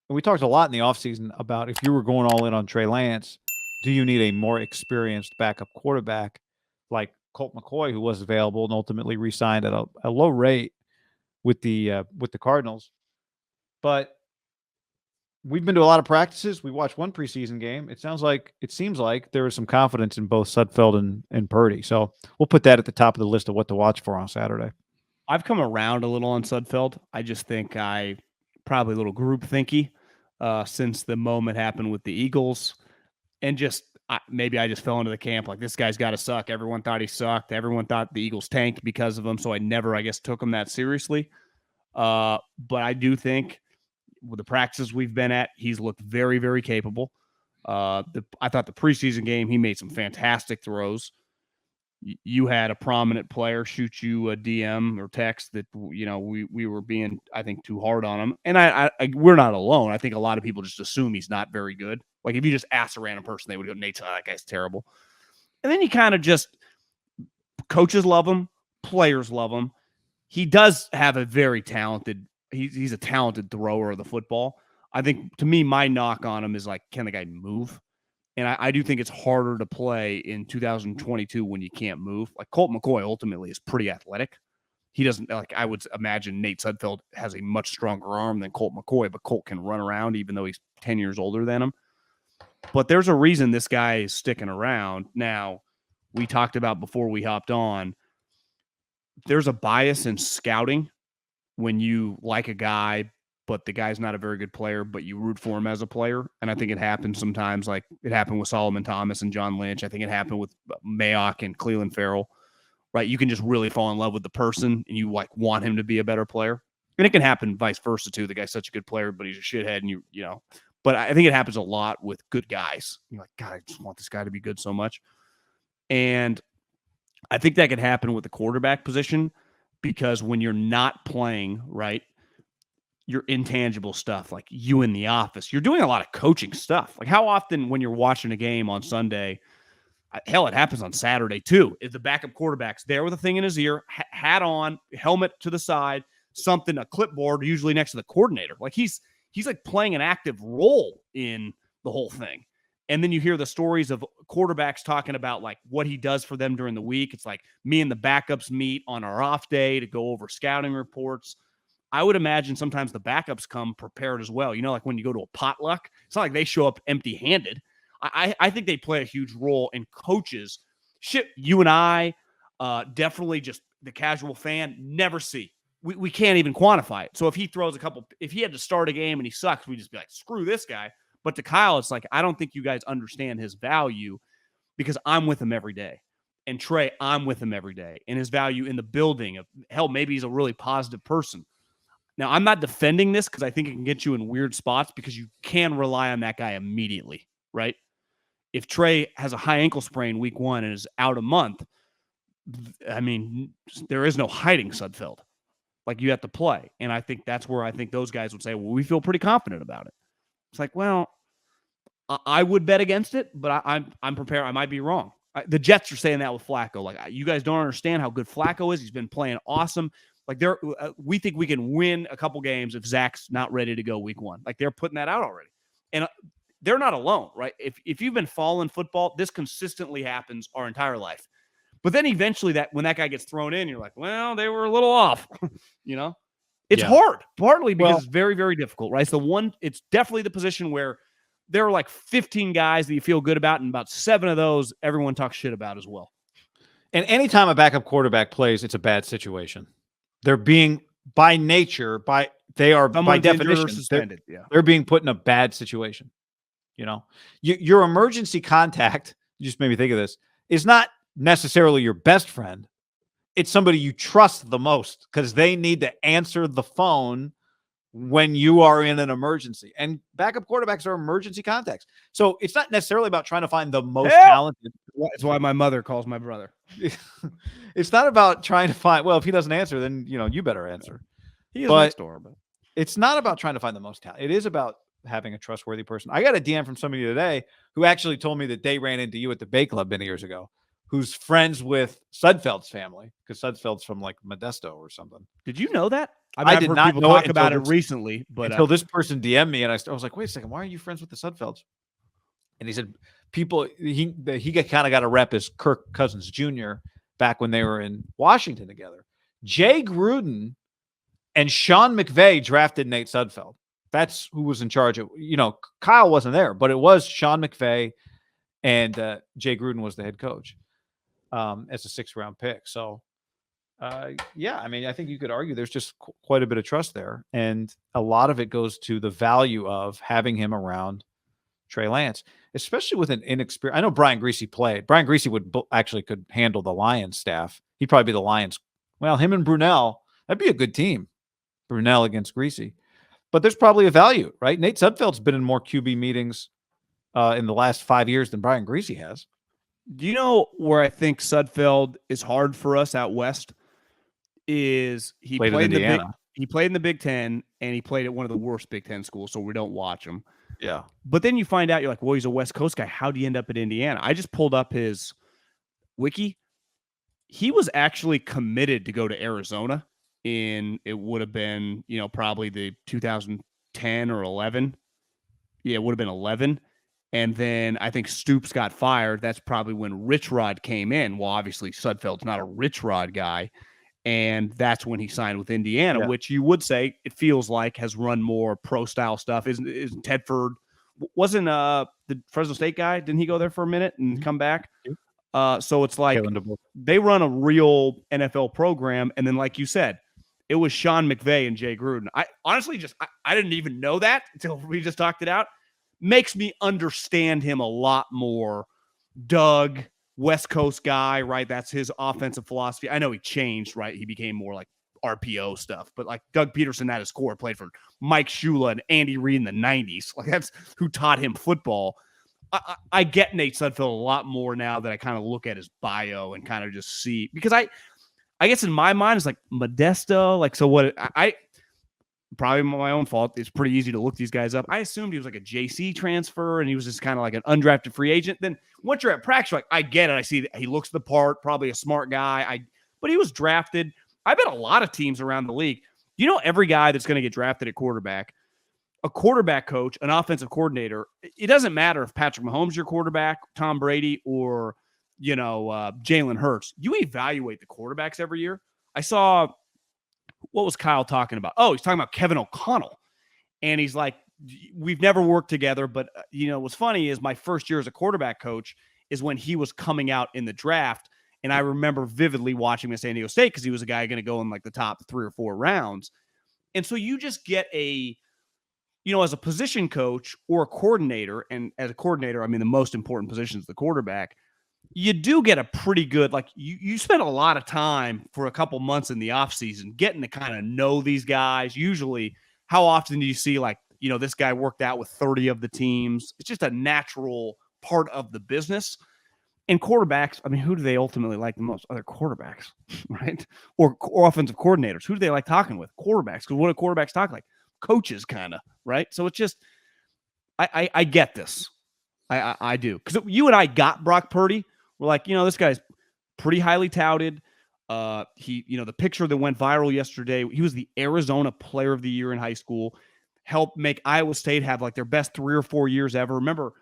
and we talked a lot in the offseason about if you were going all in on Trey Lance, do you need a more experienced backup quarterback like Colt McCoy, who was available and ultimately re-signed at a low rate with the Cardinals? But we've been to a lot of practices. We watched one preseason game. It seems like there was some confidence in both Sudfeld and Purdy. So we'll put that at the top of the list of what to watch for on Saturday. I've come around a little on Sudfeld. I just think I probably a little group thinky since the moment happened with the Eagles, and just maybe I just fell into the camp like this guy's got to suck. Everyone thought he sucked. Everyone thought the Eagles tanked because of him, so I never, I guess, took him that seriously. But I do think with the practices we've been at, he's looked very, very capable. I thought the preseason game he made some fantastic throws. You had a prominent player shoot you a DM or text that we were being, I think, too hard on him, and I we're not alone. I think a lot of people just assume he's not very good. Like if you just ask a random person, they would go, "Nate, that guy's terrible," and then you kind of just coaches love him, players love him. He does have a very talented. He's a talented thrower of the football. I think to me, my knock on him is like, can the guy move? And I do think it's harder to play in 2022 when you can't move. Like Colt McCoy ultimately is pretty athletic. He doesn't, like I would imagine Nate Sudfeld has a much stronger arm than Colt McCoy, but Colt can run around even though he's 10 years older than him. But there's a reason this guy is sticking around. Now, we talked about before we hopped on, there's a bias in scouting when you like a guy but the guy's not a very good player, but you root for him as a player. And I think it happens sometimes, like it happened with Solomon Thomas and John Lynch. I think it happened with Mayock and Cleveland Farrell, right? You can just really fall in love with the person and you like want him to be a better player. And it can happen vice versa too. The guy's such a good player, but he's a shithead and you know, but I think it happens a lot with good guys. You're like, God, I just want this guy to be good so much. And I think that could happen with the quarterback position because when you're not playing, right, your intangible stuff, like you in the office, you're doing a lot of coaching stuff. Like how often when you're watching a game on Sunday, hell, it happens on Saturday too, is the backup quarterback's there with a thing in his ear, hat on, helmet to the side, something, a clipboard, usually next to the coordinator. Like he's like playing an active role in the whole thing. And then you hear the stories of quarterbacks talking about like what he does for them during the week. It's like me and the backups meet on our off day to go over scouting reports. I would imagine sometimes the backups come prepared as well. You know, like when you go to a potluck, it's not like they show up empty-handed. I think they play a huge role in coaches. Shit, you and I, definitely just the casual fan, never see. We can't even quantify it. So if he throws if he had to start a game and he sucks, we'd just be like, screw this guy. But to Kyle, it's like, I don't think you guys understand his value because I'm with him every day. And Trey, I'm with him every day. And his value in the building of, hell, maybe he's a really positive person. Now, I'm not defending this because I think it can get you in weird spots because you can rely on that guy immediately, right? If Trey has a high ankle sprain week 1 and is out a month, I mean, there is no hiding Sudfeld. Like, you have to play. And I think that's where I think those guys would say, well, we feel pretty confident about it. It's like, well, I would bet against it, but I'm prepared. I might be wrong. The Jets are saying that with Flacco. Like, you guys don't understand how good Flacco is. He's been playing awesome. Like we think we can win a couple games if Zach's not ready to go week 1. Like they're putting that out already. And they're not alone, right? If you've been following football, this consistently happens our entire life. But then eventually when that guy gets thrown in, you're like, well, they were a little off, you know? It's hard, partly because it's very, very difficult, right? It's definitely the position where there are like 15 guys that you feel good about, and about 7 of those everyone talks shit about as well. And anytime a backup quarterback plays, it's a bad situation. They're being, by nature, they are by definition suspended. They're being put in a bad situation. You know, your emergency contact, you just made me think of this, is not necessarily your best friend. It's somebody you trust the most because they need to answer the phone when you are in an emergency. And backup quarterbacks are emergency contacts. So it's not necessarily about trying to find the most talented. That's why my mother calls my brother. It's not about trying to find, well, if he doesn't answer, then, you better answer. He is next door, but it's not about trying to find the most talent. It is about having a trustworthy person. I got a DM from somebody today who actually told me that they ran into you at the Bay Club many years ago. who's friends with Sudfeld's family, because Sudfeld's from like Modesto or something. Did you know that? I did not know talk about it recently, but until this person DM'd me, and I was like, wait a second, why are you friends with the Sudfelds? And he said, he kind of got a rep as Kirk Cousins Jr. back when they were in Washington together. Jay Gruden and Sean McVay drafted Nate Sudfeld. That's who was in charge of, Kyle wasn't there, but it was Sean McVay and Jay Gruden was the head coach as a 6th-round pick. So, yeah, I mean, I think you could argue there's just quite a bit of trust there. And a lot of it goes to the value of having him around Trey Lance, especially with an inexperienced. I know Brian Griese played. Brian Griese could handle the Lions staff. He'd probably be the Lions. Well, him and Brunell, that'd be a good team. Brunell against Griese. But there's probably a value, right? Nate Sudfeld's been in more QB meetings in the last 5 years than Brian Griese has. Do you know where I think Sudfeld is hard for us out west? Is he played in the Big Ten, and he played at one of the worst Big Ten schools, so we don't watch him. Yeah. But then you find out, you're like, well, he's a West Coast guy. How do you end up at Indiana? I just pulled up his wiki. He was actually committed to go to Arizona it would have been, probably the 2010 or 11. Yeah, it would have been 11. And then I think Stoops got fired. That's probably when Rich Rod came in. Well, obviously Sudfeld's not a Rich Rod guy. And that's when he signed with Indiana, which you would say it feels like has run more pro-style stuff. Isn't Tedford? Wasn't the Fresno State guy? Didn't he go there for a minute and come back? So it's like they run a real NFL program. And then, like you said, it was Sean McVay and Jay Gruden. I honestly I didn't even know that until we just talked it out. Makes me understand him a lot more. Doug, West Coast guy, right? That's his offensive philosophy. I know he changed, right? He became more like RPO stuff, but like Doug Peterson at his core played for Mike Shula and Andy Reid in the 90s. Like that's who taught him football. I get Nate Sudfeld a lot more now that I kind of look at his bio and kind of just see, because I guess in my mind it's like Modesto, like, so what I probably my own fault. It's pretty easy to look these guys up. I assumed he was like a JC transfer and he was just kind of like an undrafted free agent. Then once you're at practice, like, I get it. I see that he looks the part, probably a smart guy. But he was drafted. I bet a lot of teams around the league, every guy that's going to get drafted at quarterback, a quarterback coach, an offensive coordinator, it doesn't matter if Patrick Mahomes is your quarterback, Tom Brady, or, Jalen Hurts. You evaluate the quarterbacks every year. I saw, what was Kyle talking about? Oh, he's talking about Kevin O'Connell. And he's like, we've never worked together, but, what's funny is my first year as a quarterback coach is when he was coming out in the draft. And I remember vividly watching him at San Diego State because he was a guy going to go in like the top 3 or 4 rounds. And so you just get as a position coach or a coordinator, and as a coordinator, I mean, the most important position is the quarterback. You do get a pretty good, like you spend a lot of time for a couple months in the offseason getting to kind of know these guys. Usually, how often do you see like, this guy worked out with 30 of the teams? It's just a natural part of the business. And quarterbacks, I mean, who do they ultimately like the most? Other quarterbacks, right? Or offensive coordinators. Who do they like talking with? Quarterbacks. Because what do quarterbacks talk like? Coaches, kind of, right? So it's just, I get this. I do. Because you and I got Brock Purdy. We're like, this guy's pretty highly touted. He, the picture that went viral yesterday, he was the Arizona Player of the Year in high school, helped make Iowa State have like their best 3 or 4 years ever. Remember,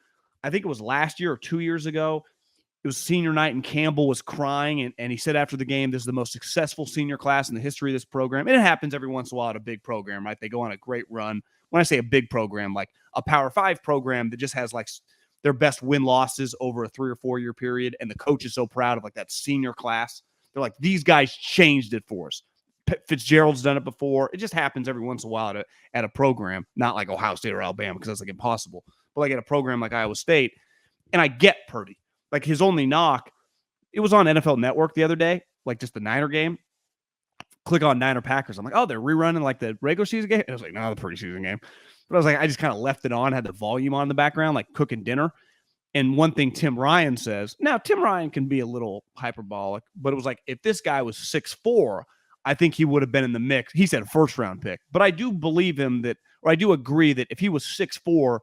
I think it was last year or 2 years ago, it was senior night and Campbell was crying. And he said after the game, this is the most successful senior class in the history of this program. And it happens every once in a while at a big program, right? They go on a great run. When I say a big program, like a Power 5 program that just has like their best win-losses over a 3 or 4 year period, and the coach is so proud of like that senior class. They're like, these guys changed it for us. Fitzgerald's done it before. It just happens every once in a while at a program, not like Ohio State or Alabama, because that's like impossible, but like at a program like Iowa State. And I get Purdy. Like his only knock, it was on NFL Network the other day, like just the Niner game. Click on Niner Packers. I'm like, oh, they're rerunning like the regular season game. And I was like, no, the preseason game. But I was like, I just kind of left it on, had the volume on in the background, like cooking dinner. And one thing Tim Ryan says, now Tim Ryan can be a little hyperbolic, but it was like, if this guy was 6'4", I think he would have been in the mix. He said a first-round pick. But I do believe him that, or I do agree that if he was 6'4",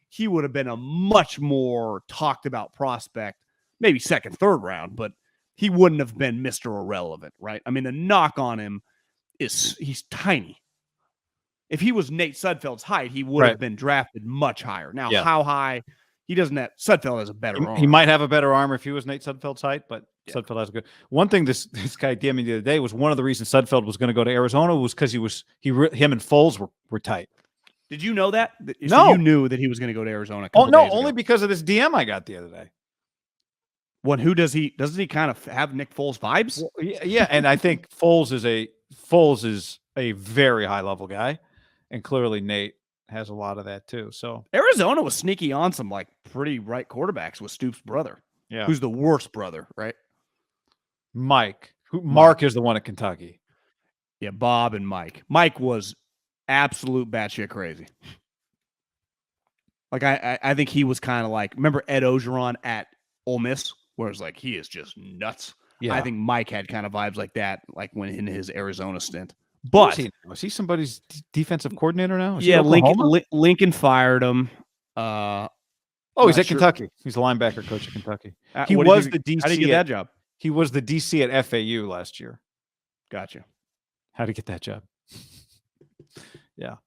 he would have been a much more talked about prospect maybe second, third round, but he wouldn't have been Mr. Irrelevant, right? I mean, the knock on him is he's tiny. If he was Nate Sudfeld's height, he would have been drafted much higher. Now, how high? He doesn't have. Sudfeld has a better arm. He might have a better arm if he was Nate Sudfeld's height, but Sudfeld has a good. One thing this guy gave me the other day was one of the reasons Sudfeld was going to go to Arizona was because him and Foles were tight. Did you know that? No, so you knew that he was going to go to Arizona. Oh no, only because of this DM I got the other day. Who does he kind of have Nick Foles vibes? Well, yeah, and I think Foles is a very high level guy, and clearly Nate has a lot of that too. So Arizona was sneaky on some like pretty right quarterbacks with Stoops' brother. Yeah, who's the worst brother, right? Mike. Mark is the one at Kentucky. Yeah, Bob and Mike. Mike was absolute batshit crazy. Like I think he was kind of like, remember Ed Ogeron at Ole Miss, where it's like he is just nuts. Yeah, I think Mike had kind of vibes like that, like when in his Arizona stint. But is he somebody's defensive coordinator now? Lincoln fired him. He's at Kentucky. He's a linebacker coach at Kentucky. He was the DC. How did he get that job? He was the DC at FAU last year. Gotcha. How to get that job? Yeah.